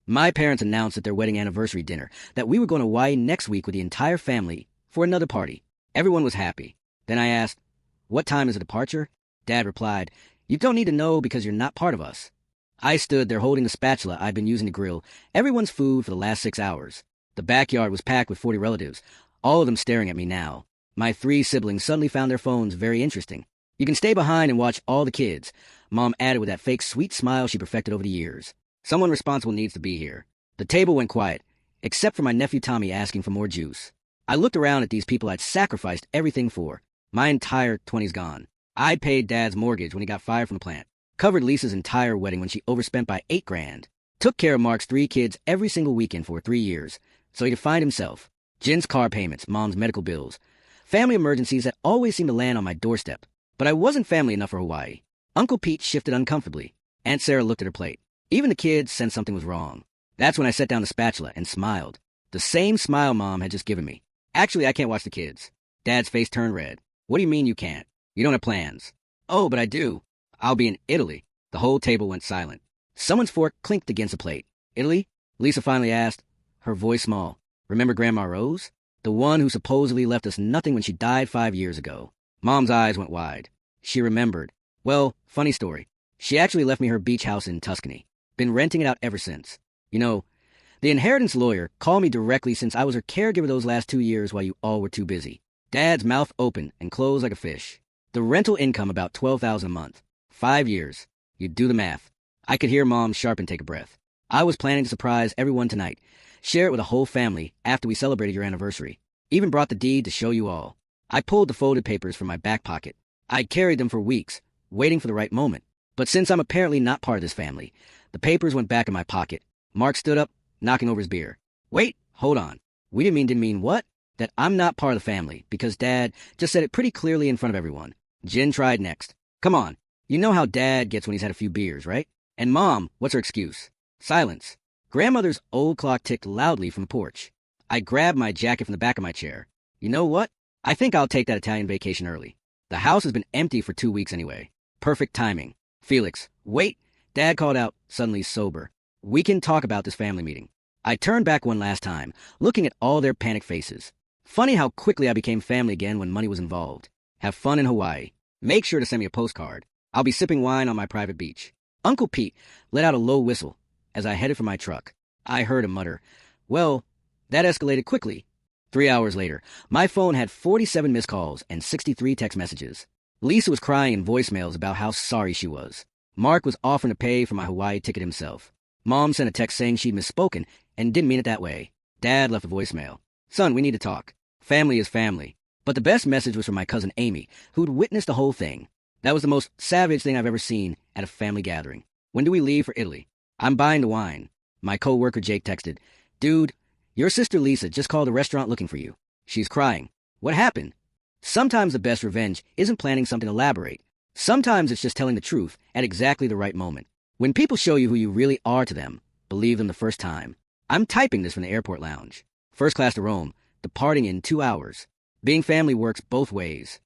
My parents announced at their wedding anniversary dinner that we were going to Hawaii next week with the entire family for another party. Everyone was happy. Then I asked, "What time is the departure?" Dad replied, "You don't need to know because you're not part of us." I stood there holding the spatula I'd been using to grill everyone's food for the last 6 hours. The backyard was packed with 40 relatives, all of them staring at me now. My 3 siblings suddenly found their phones very interesting. "You can stay behind and watch all the kids," Mom added with that fake sweet smile she perfected over the years. "Someone responsible needs to be here." The table went quiet, except for my nephew Tommy asking for more juice. I looked around at these people I'd sacrificed everything for. My entire 20s gone. I paid Dad's mortgage when he got fired from the plant. Covered Lisa's entire wedding when she overspent by $8 grand. Took care of Mark's 3 kids every single weekend for 3 years, so he could find himself. Jen's car payments, Mom's medical bills. Family emergencies that always seemed to land on my doorstep. But I wasn't family enough for Hawaii. Uncle Pete shifted uncomfortably. Aunt Sarah looked at her plate. Even the kids sensed something was wrong. That's when I set down the spatula and smiled. The same smile Mom had just given me. "Actually, I can't watch the kids." Dad's face turned red. "What do you mean you can't? You don't have plans." "Oh, but I do. I'll be in Italy." The whole table went silent. Someone's fork clinked against a plate. "Italy?" Lisa finally asked, her voice small. "Remember Grandma Rose? The one who supposedly left us nothing when she died 5 years ago." Mom's eyes went wide. She remembered. "Well, funny story. She actually left me her beach house in Tuscany. Been renting it out ever since. You know, the inheritance lawyer called me directly since I was her caregiver those last 2 years while you all were too busy." Dad's mouth opened and closed like a fish. The rental income about $12,000 a month. 5 years. You do the math. I could hear Mom sharpen take a breath. "I was planning to surprise everyone tonight. Share it with the whole family after we celebrated your anniversary. Even brought the deed to show you all." I pulled the folded papers from my back pocket. I'd carried them for weeks, waiting for the right moment. But since I'm apparently not part of this family, the papers went back in my pocket. Mark stood up, knocking over his beer. "Wait, hold on. We didn't mean what? That I'm not part of the family, because Dad just said it pretty clearly in front of everyone." Jen tried next. "Come on. You know how Dad gets when he's had a few beers, right? And Mom, what's her excuse?" Silence. Grandmother's old clock ticked loudly from the porch. I grabbed my jacket from the back of my chair. "You know what? I think I'll take that Italian vacation early. The house has been empty for 2 weeks anyway. Perfect timing." "Felix, wait," Dad called out, suddenly sober. "We can talk about this family meeting." I turned back one last time, looking at all their panicked faces. Funny how quickly I became family again when money was involved. Have fun in Hawaii. Make sure to send me a postcard. I'll be sipping wine on my private beach. Uncle Pete let out a low whistle as I headed for my truck. I heard him mutter, "Well, that escalated quickly." 3 hours later, my phone had 47 missed calls and 63 text messages. Lisa was crying in voicemails about how sorry she was. Mark was offering to pay for my Hawaii ticket himself. Mom sent a text saying she'd misspoken and didn't mean it that way. Dad left a voicemail. "Son, we need to talk. Family is family." But the best message was from my cousin Amy, who'd witnessed the whole thing. That was the most savage thing I've ever seen at a family gathering. "When do we leave for Italy?" "I'm buying the wine." My coworker Jake texted, "Dude, your sister Lisa just called the restaurant looking for you. She's crying." "What happened?" Sometimes the best revenge isn't planning something elaborate. Sometimes it's just telling the truth at exactly the right moment. When people show you who you really are to them, believe them the first time. I'm typing this from the airport lounge. First class to Rome, departing in 2 hours. Being family works both ways.